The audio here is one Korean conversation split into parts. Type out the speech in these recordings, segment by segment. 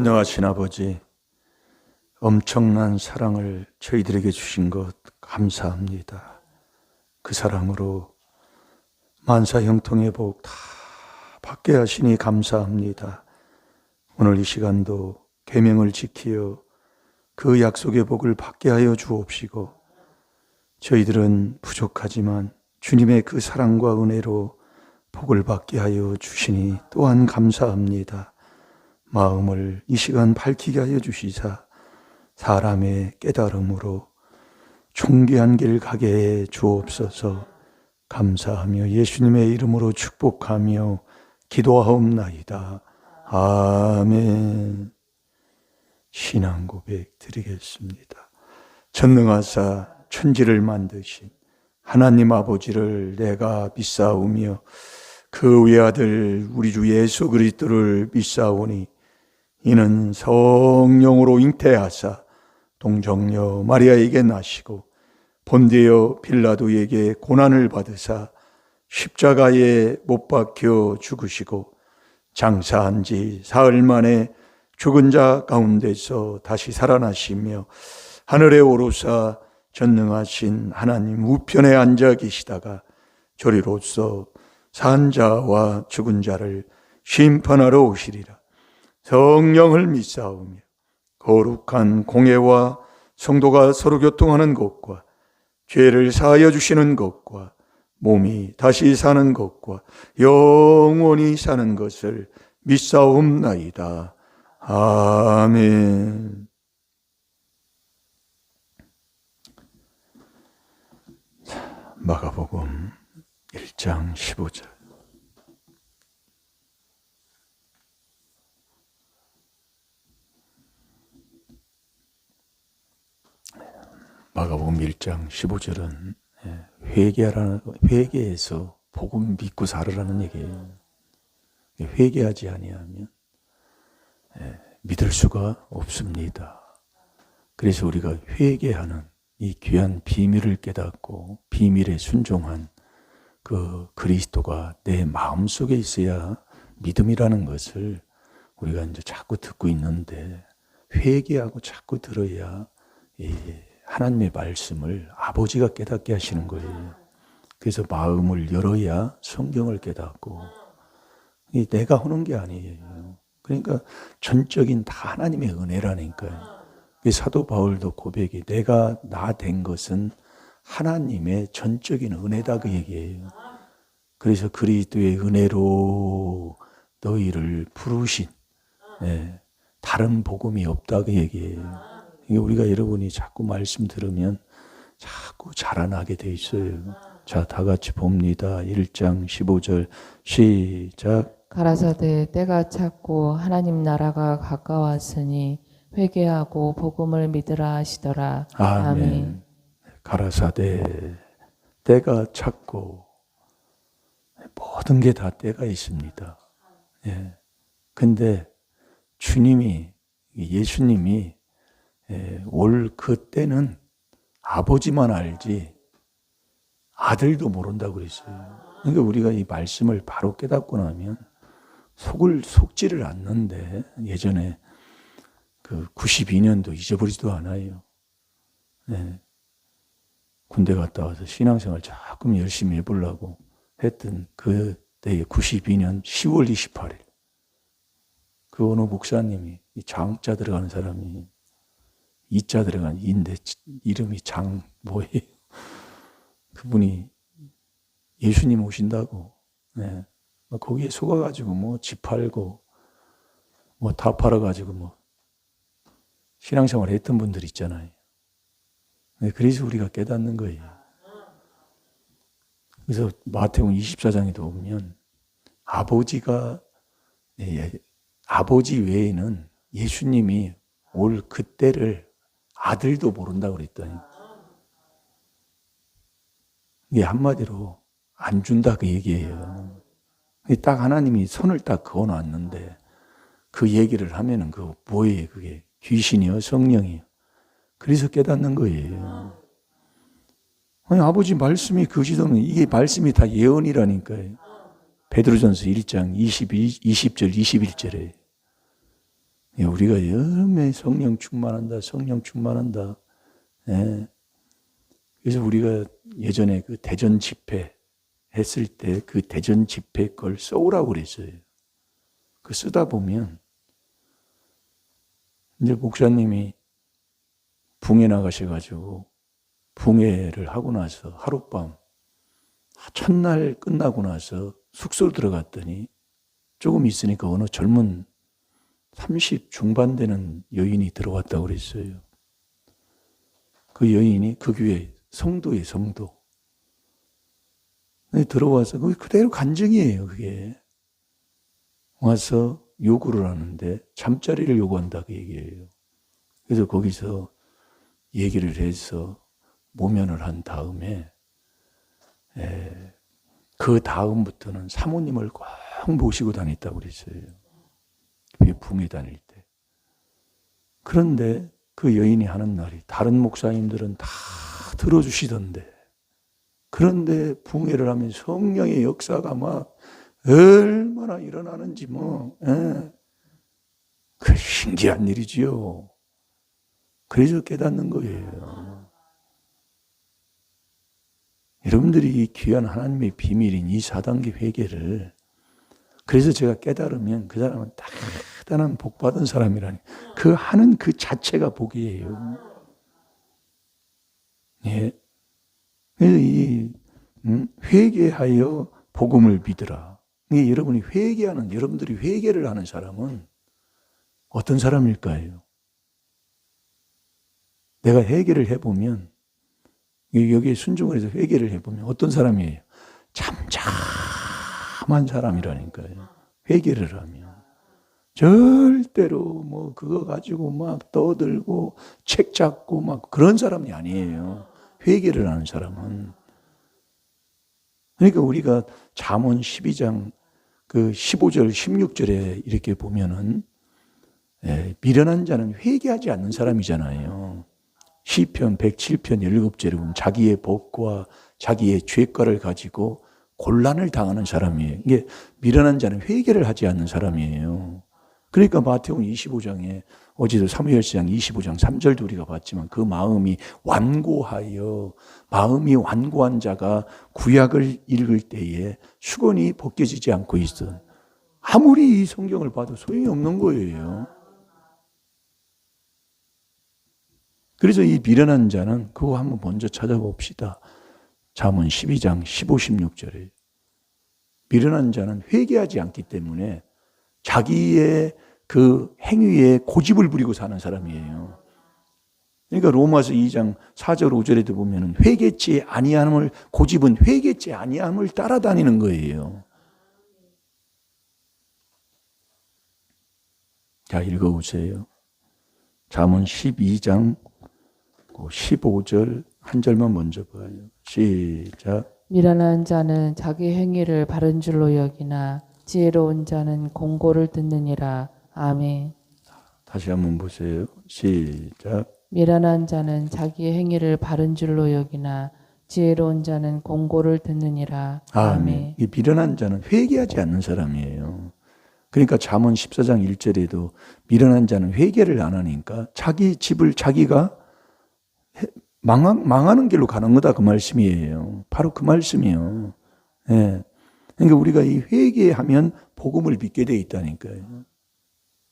전능하신 아버지, 엄청난 사랑을 저희들에게 주신 것 감사합니다. 그 사랑으로 만사 형통의 복 다 받게 하시니 감사합니다. 오늘 이 시간도 계명을 지키어 그 약속의 복을 받게 하여 주옵시고, 저희들은 부족하지만 주님의 그 사랑과 은혜로 복을 받게 하여 주시니 또한 감사합니다. 마음을 이 시간 밝히게 하여 주시사 사람의 깨달음으로 존귀한 길 가게 해 주옵소서. 감사하며 예수님의 이름으로 축복하며 기도하옵나이다. 아멘. 신앙 고백 드리겠습니다. 전능하사 천지를 만드신 하나님 아버지를 내가 믿사오며 그 외아들 우리 주 예수 그리스도를 믿사오니 이는 성령으로 잉태하사 동정녀 마리아에게 나시고 본디오 빌라도에게 고난을 받으사 십자가에 못 박혀 죽으시고 장사한 지 사흘 만에 죽은 자 가운데서 다시 살아나시며 하늘에 오르사 전능하신 하나님 우편에 앉아 계시다가 저리로서 산 자와 죽은 자를 심판하러 오시리라. 성령을 믿사오며 거룩한 공회와 성도가 서로 교통하는 것과 죄를 사하여 주시는 것과 몸이 다시 사는 것과 영원히 사는 것을 믿사옵나이다. 아멘. 마가복음 1장 15절. 마가복음 1장 15절은 회개해서 복음 믿고 살으라는 얘기예요. 회개하지 아니하면 믿을 수가 없습니다. 그래서 우리가 회개하는 이 귀한 비밀을 깨닫고 비밀에 순종한 그 그리스도가 내 마음속에 있어야 믿음이라는 것을 우리가 이제 자꾸 듣고 있는데, 회개하고 자꾸 들어야 하나님의 말씀을 아버지가 깨닫게 하시는 거예요. 그래서 마음을 열어야 성경을 깨닫고, 내가 하는 게 아니에요. 그러니까 전적인 다 하나님의 은혜라니까요. 사도 바울도 고백이 내가 나 된 것은 하나님의 전적인 은혜다 그 얘기예요. 그래서 그리스도의 은혜로 너희를 부르신 다른 복음이 없다 그 얘기예요. 우리가 여러분이 자꾸 말씀 들으면 자꾸 자라나게 돼 있어요. 자, 다 같이 봅니다. 1장 15절 시작. 가라사대 때가 찼고 하나님 나라가 가까웠으니 회개하고 복음을 믿으라 하시더라. 아멘. 가라사대 때가 찼고, 모든 게 다 때가 있습니다. 근데 주님이, 예수님이 올 그 때는 아버지만 알지 아들도 모른다고 그랬어요. 그러니까 우리가 이 말씀을 바로 깨닫고 나면 속지를 않는데, 예전에 그 92년도 잊어버리지도 않아요. 군대 갔다 와서 신앙생활 조금 열심히 해보려고 했던 그때의 92년 10월 28일 그 어느 목사님이, 이 장자 들어가는 사람이 이자 들어간 이인데 이름이 장 뭐예요? 그분이 예수님 오신다고 거기에 속아가지고 집 팔고 다 팔아가지고 신앙생활 했던 분들 있잖아요. 그래서 우리가 깨닫는 거예요. 그래서 마태복음 24장에도 보면 아버지 외에는 예수님이 올 그때를 아들도 모른다고 그랬더니, 이게 한마디로 안 준다 그 얘기예요. 딱 하나님이 손을 딱 그어놨는데 그 얘기를 하면은 그 뭐예요? 그게 귀신이요, 성령이요. 그래서 깨닫는 거예요. 아니, 아버지 말씀이 거짓없는, 이게 말씀이 다 예언이라니까요. 베드로전서 1장 20절 21절에 우리가 열매 성령 충만한다, 성령 충만한다. 예. 그래서 우리가 예전에 그 대전 집회 했을 때 그 대전 집회 걸 써오라고 그랬어요. 그 쓰다 보면 이제 목사님이 붕에 나가셔가지고 붕해를 하고 나서 하룻밤 첫날 끝나고 나서 숙소로 들어갔더니 조금 있으니까 어느 젊은 30 중반 되는 여인이 들어왔다고 그랬어요. 그 여인이 그 교회 성도예요, 성도. 들어와서 그게 그대로 간증이에요, 그게. 와서 요구를 하는데 잠자리를 요구한다 그 얘기예요. 그래서 거기서 얘기를 해서 모면을 한 다음에 그 다음부터는 사모님을 꼭 모시고 다녔다고 그랬어요. 붕에 다닐 때. 그런데 그 여인이 하는 말이 다른 목사님들은 다 들어주시던데 그런데 붕해를 하면 성령의 역사가 막 얼마나 일어나는지 그 신기한 일이지요. 그래서 깨닫는 거예요. 여러분들이 이 귀한 하나님의 비밀인 이 4단계 회개를 그래서 제가 깨달으면 그 사람은 대단한 복 받은 사람이라니 그 하는 그 자체가 복이에요. 예. 그래서 이 회개하여 복음을 믿으라. 여러분이 여러분들이 회개를 하는 사람은 어떤 사람일까요? 내가 회개를 해보면 여기에 순종을 해서 회개를 해보면 어떤 사람이에요? 참참한 사람이라니까요. 회개를 하면 절대로 뭐 그거 가지고 막 떠들고 책 잡고 막 그런 사람이 아니에요. 회개를 하는 사람은. 그러니까 우리가 잠언 12장 그 15절 16절에 이렇게 보면은 미련한 자는 회개하지 않는 사람이잖아요. 시편 107편 7절에 보면 자기의 법과 자기의 죄과를 가지고 곤란을 당하는 사람이에요. 이게 미련한 자는 회개를 하지 않는 사람이에요. 그러니까 마태복음 25장에 어제도 사무엘상 25장 3절도 우리가 봤지만 그 마음이 완고한 자가 구약을 읽을 때에 수건이 벗겨지지 않고 있어. 아무리 이 성경을 봐도 소용이 없는 거예요. 그래서 이 미련한 자는 그거 한번 먼저 찾아봅시다. 잠언 12장 15, 16절에 미련한 자는 회개하지 않기 때문에 자기의 그 행위에 고집을 부리고 사는 사람이에요. 그러니까 로마서 2장 4절 5절에도 보면 회개치 아니함을 고집은 회개치 아니함을 따라다니는 거예요. 자, 읽어보세요. 잠언 12장 15절 한 절만 먼저 봐요. 시작. 미련한 자는 자기 행위를 바른 줄로 여기나 지혜로운 자는 공고를 듣느니라. 아멘. 다시 한번 보세요. 시작. 미련한 자는 자기 행위를 바른 줄로 여기나 지혜로운 자는 공고를 듣느니라. 아멘. 이 미련한 자는 회개하지 않는 사람이에요. 그러니까 잠언 14장 1절에도 미련한 자는 회개를 안 하니까 자기 집을 자기가 망하는 길로 가는 거다 그 말씀이에요. 바로 그 말씀이에요. 예. 그러니까 우리가 이 회개하면 복음을 믿게 돼 있다니까요.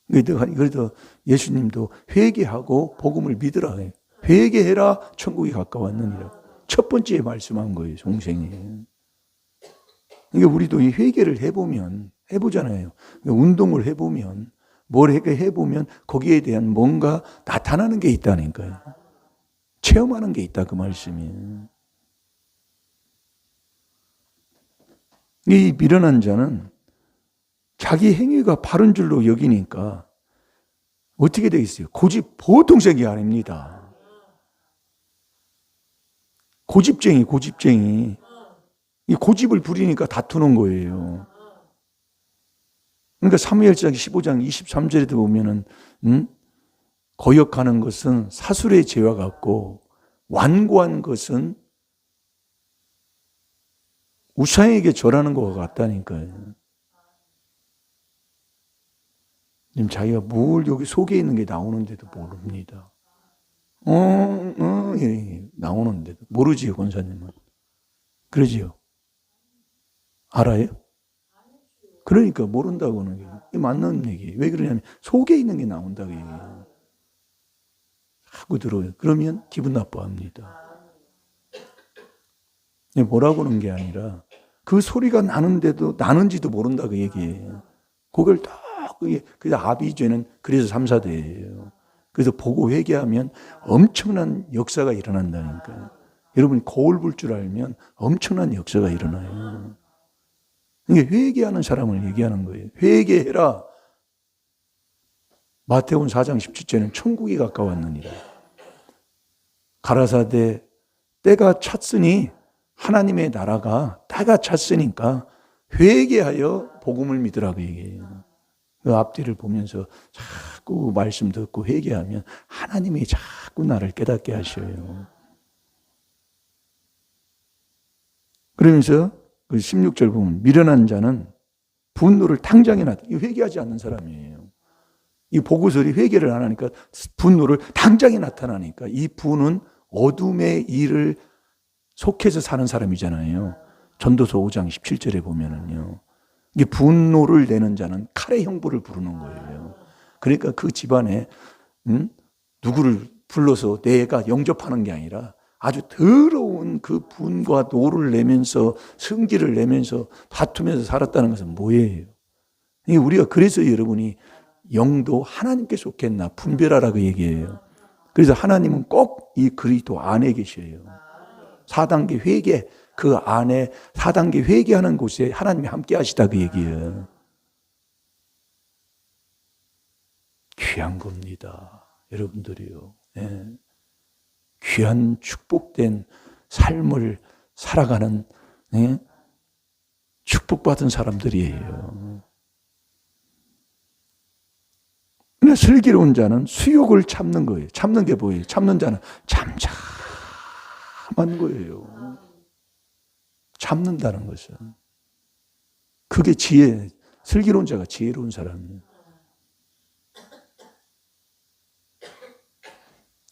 그래도 예수님도 회개하고 복음을 믿으라 해요. 회개해라 천국이 가까웠느니라. 첫 번째 말씀한 거예요. 동생이. 그러니까 우리도 이 회개를 해보잖아요. 운동을 해보면 뭘 해보면 거기에 대한 뭔가 나타나는 게 있다니까요. 체험하는 게 있다 그 말씀이에요. 이 미련한 자는 자기 행위가 바른 줄로 여기니까 어떻게 되겠어요? 고집 보통 생이 아닙니다. 고집쟁이. 이 고집을 부리니까 다투는 거예요. 그러니까 사무엘상 15장 23절에도 보면은 거역하는 것은 사술의 죄와 같고 완고한 것은 우상에게 절하는 것과 같다니까요. 지금 자기가 뭘 여기 속에 있는 게 나오는데도 모릅니다. 이렇게 나오는데도 모르지요, 권사님은. 그러지요? 알아요? 그러니까 모른다고는 게 이게 맞는 얘기예요. 왜 그러냐면 속에 있는 게 나온다고 얘기해요. 자꾸 들어요. 그러면 기분 나빠합니다. 뭐라고 하는 게 아니라 그 소리가 나는데도 나는지도 모른다고 얘기해요. 그걸 딱 그래서 아비죄는 그래서 3, 4대예요. 그래서 보고 회개하면 엄청난 역사가 일어난다니까요. 여러분이 거울 볼 줄 알면 엄청난 역사가 일어나요. 이게 회개하는 사람을 얘기하는 거예요. 회개해라. 마태복음 4장 17절에는 천국이 가까웠느니라. 가라사대 때가 찼으니 하나님의 나라가 때가 찼으니까 회개하여 복음을 믿으라고 얘기해요. 그 앞뒤를 보면서 자꾸 말씀 듣고 회개하면 하나님이 자꾸 나를 깨닫게 하셔요. 그러면서 그 16절 보면 미련한 자는 분노를 당장에 회개하지 않는 사람이에요. 이 보고서리 회개를 안 하니까 분노를 당장에 나타나니까 이 분은 어둠의 일을 속해서 사는 사람이잖아요. 전도서 5장 17절에 보면은요. 이게 분노를 내는 자는 칼의 형벌을 부르는 거예요. 그러니까 그 집안에 누구를 불러서 내가 영접하는 게 아니라 아주 더러운 그 분과 노를 내면서 승기를 내면서 다투면서 살았다는 것은 뭐예요? 이게 우리가 그래서 여러분이 영도 하나님께 속했나 분별하라고 얘기해요. 그래서 하나님은 꼭 이 그리스도 안에 계셔요. 4단계 회개, 그 안에 4단계 회개하는 곳에 하나님이 함께 하시다고 얘기해요. 귀한 겁니다. 여러분들이요. 예. 귀한 축복된 삶을 살아가는 축복받은 사람들이에요. 그러나 슬기로운 자는 수욕을 참는 거예요. 참는 게 뭐예요? 참는 자는 잠잠한 거예요. 참는다는 것은. 그게 지혜, 슬기로운 자가 지혜로운 사람이에요.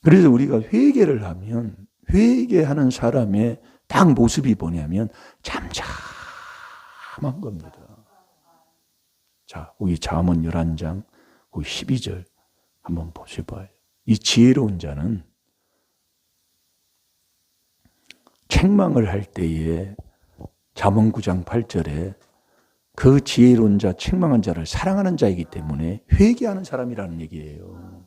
그래서 우리가 회개를 하면 회개하는 사람의 딱 모습이 뭐냐면 잠잠한 겁니다. 자, 우리 잠언 11장 12절 한번 보셔봐요. 이 지혜로운 자는 책망을 할 때에 잠언 9장 8절에 그 지혜로운 자, 책망한 자를 사랑하는 자이기 때문에 회개하는 사람이라는 얘기예요.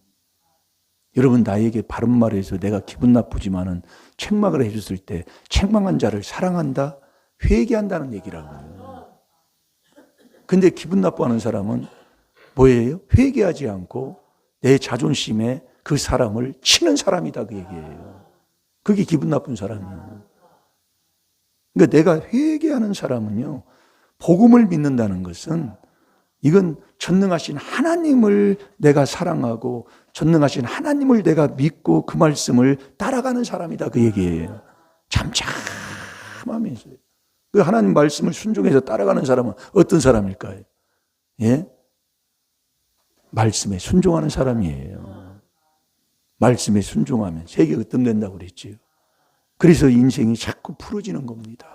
여러분 나에게 바른 말을 해서 내가 기분 나쁘지만은 책망을 해줬을 때 책망한 자를 사랑한다? 회개한다는 얘기라고요. 근데 기분 나빠하는 사람은 뭐예요? 회개하지 않고 내 자존심에 그 사람을 치는 사람이다 그 얘기예요. 그게 기분 나쁜 사람이에요. 그러니까 내가 회개하는 사람은요. 복음을 믿는다는 것은 이건 전능하신 하나님을 내가 사랑하고 전능하신 하나님을 내가 믿고 그 말씀을 따라가는 사람이다 그 얘기예요. 잠잠하면서 그 하나님 말씀을 순종해서 따라가는 사람은 어떤 사람일까요? 예? 말씀에 순종하는 사람이에요. 말씀에 순종하면 세계가 으뜸된다고 그랬지요. 그래서 인생이 자꾸 풀어지는 겁니다.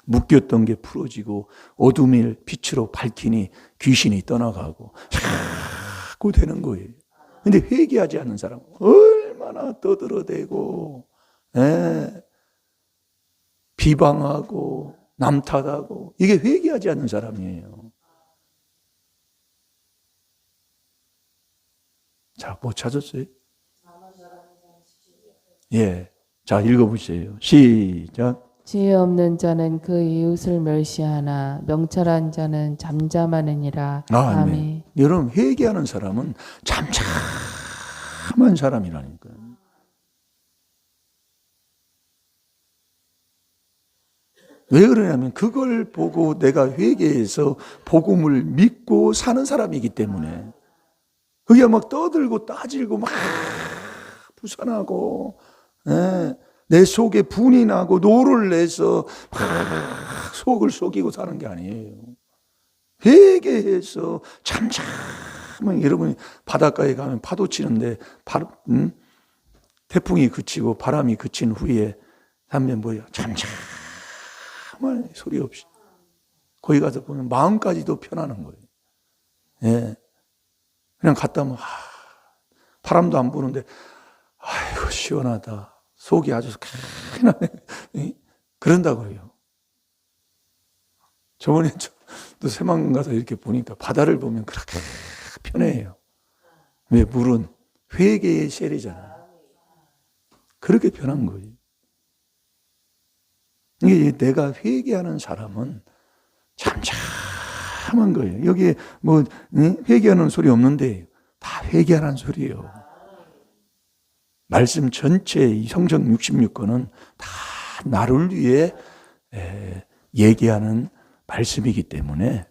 묶였던 게 풀어지고 어둠을 빛으로 밝히니 귀신이 떠나가고 자꾸 되는 거예요. 근데 회개하지 않는 사람은 얼마나 떠들어대고 비방하고 남 탓하고 이게 회개하지 않는 사람이에요. 자, 뭐 찾았어요? 예. 자, 읽어보세요. 시작. 지혜 없는 자는 그 이웃을 멸시하나 명철한 자는 잠잠하느니라. 아멘. 여러분 회개하는 사람은 잠잠한 사람이라니까요. 왜 그러냐면 그걸 보고 내가 회개해서 복음을 믿고 사는 사람이기 때문에 그게 막 떠들고 따질고 막 부산하고 내 속에 분이 나고 노를 내서 막 속을 속이고 사는 게 아니에요. 회개해서 여러분이 바닷가에 가면 파도 치는데 태풍이 그치고 바람이 그친 후에 하면 뭐예요? 잠잠한 소리 없이 거기 가서 보면 마음까지도 편안한 거예요. 예. 그냥 갔다 오면 바람도 안 부는데 아이고 시원하다. 속이 아주 편안해. 그런다고요. 저번에 또 새만금 가서 이렇게 보니까 바다를 보면 그렇게 편해요. 왜? 물은 회개의 셀이잖아요. 그렇게 편한 거예요. 이게 내가 회개하는 사람은 잠잠한 거예요. 여기에 뭐 회개하는 소리 없는데 다 회개하라는 소리예요. 말씀 전체 성경 66권은 다 나를 위해 얘기하는 말씀이기 때문에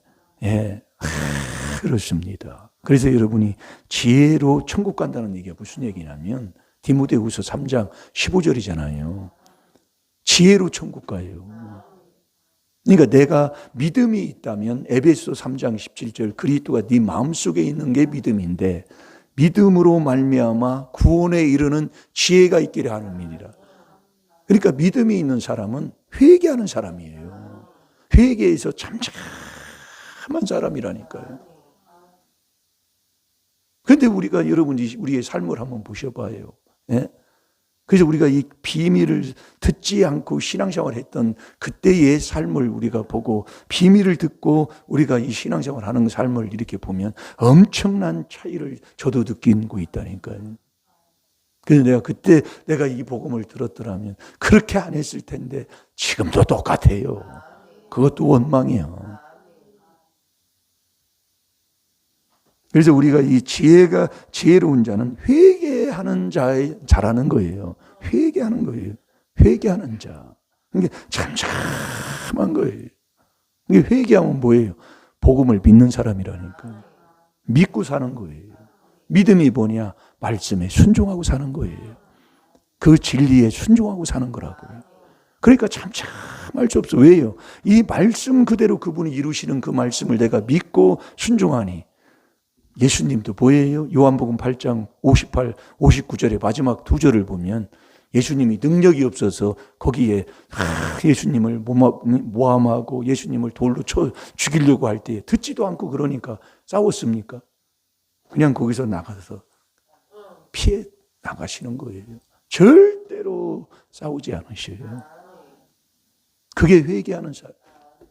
그렇습니다. 그래서 여러분이 지혜로 천국 간다는 얘기가 무슨 얘기냐면 디모데후서 3장 15절이잖아요. 지혜로 천국 가요. 그러니까 내가 믿음이 있다면 에베소 3장 17절 그리스도가 네 마음속에 있는 게 믿음인데 믿음으로 말미암아 구원에 이르는 지혜가 있기를 하느니라. 그러니까 믿음이 있는 사람은 회개하는 사람이에요. 회개에서 잠잠한 사람이라니까요. 그런데 우리가 여러분이 우리의 삶을 한번 보셔봐요. 예? 그래서 우리가 이 비밀을 듣지 않고 신앙생활을 했던 그때의 삶을 우리가 보고 비밀을 듣고 우리가 이 신앙생활을 하는 삶을 이렇게 보면 엄청난 차이를 저도 느끼고 있다니까요. 그래서 내가 그때 내가 이 복음을 들었더라면 그렇게 안 했을 텐데 지금도 똑같아요. 그것도 원망이에요. 그래서 우리가 이 지혜로운 자는 회개하는 자라는 거예요. 회개하는 거예요. 회개하는 자. 이게 잠잠한 거예요. 이게 회개하면 뭐예요? 복음을 믿는 사람이라니까. 믿고 사는 거예요. 믿음이 뭐냐? 말씀에 순종하고 사는 거예요. 그 진리에 순종하고 사는 거라고요. 그러니까 잠잠할 수 없어. 왜요? 이 말씀 그대로 그분이 이루시는 그 말씀을 내가 믿고 순종하니 예수님도 뭐예요? 요한복음 8장 58, 59절의 마지막 두 절을 보면 예수님이 능력이 없어서 거기에 예수님을 모함하고 예수님을 돌로 쳐 죽이려고 할 때 듣지도 않고 그러니까 싸웠습니까? 그냥 거기서 나가서 피해 나가시는 거예요. 절대로 싸우지 않으셔요. 그게 회개하는 사람.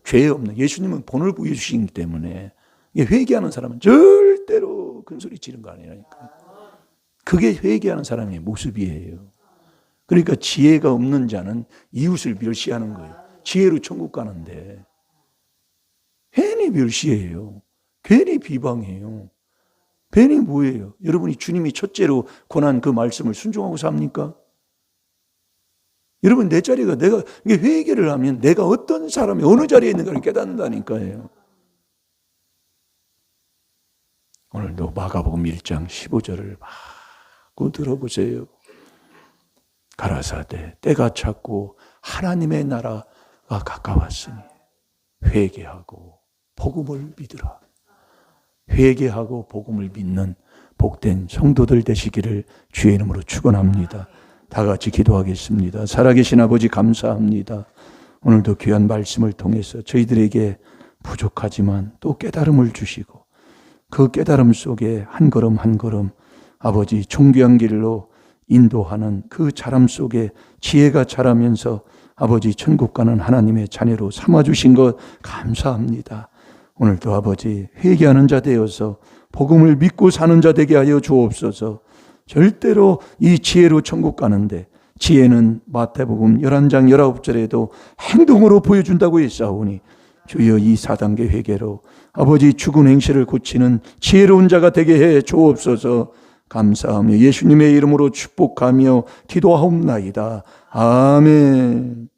죄 없는 예수님은 본을 보여주시기 때문에 회개하는 사람은 절대로 큰 소리 치는 거 아니라니까. 그게 회개하는 사람의 모습이에요. 그러니까 지혜가 없는 자는 이웃을 멸시하는 거예요. 지혜로 천국 가는데 괜히 멸시해요. 괜히 비방해요. 괜히 뭐예요? 여러분이 주님이 첫째로 권한 그 말씀을 순종하고 삽니까? 여러분 내 자리가 내가 회개를 하면 내가 어떤 사람이 어느 자리에 있는가를 깨닫는다니까요. 오늘도 마가복음 1장 15절을 마구 들어보세요. 가라사대 때가 찼고 하나님의 나라가 가까웠으니 회개하고 복음을 믿으라. 회개하고 복음을 믿는 복된 성도들 되시기를 주의 이름으로 축원합니다. 다 같이 기도하겠습니다. 살아계신 아버지 감사합니다. 오늘도 귀한 말씀을 통해서 저희들에게 부족하지만 또 깨달음을 주시고 그 깨달음 속에 한 걸음 한 걸음 아버지 존귀한 길로 인도하는 그 자람 속에 지혜가 자라면서 아버지 천국 가는 하나님의 자녀로 삼아주신 것 감사합니다. 오늘도 아버지 회개하는 자 되어서 복음을 믿고 사는 자 되게 하여 주옵소서. 절대로 이 지혜로 천국 가는데 지혜는 마태복음 11장 19절에도 행동으로 보여준다고 했사오니 주여 이 4단계 회개로 아버지 죽은 행실을 고치는 지혜로운 자가 되게 해 주옵소서. 감사하며 예수님의 이름으로 축복하며 기도하옵나이다. 아멘.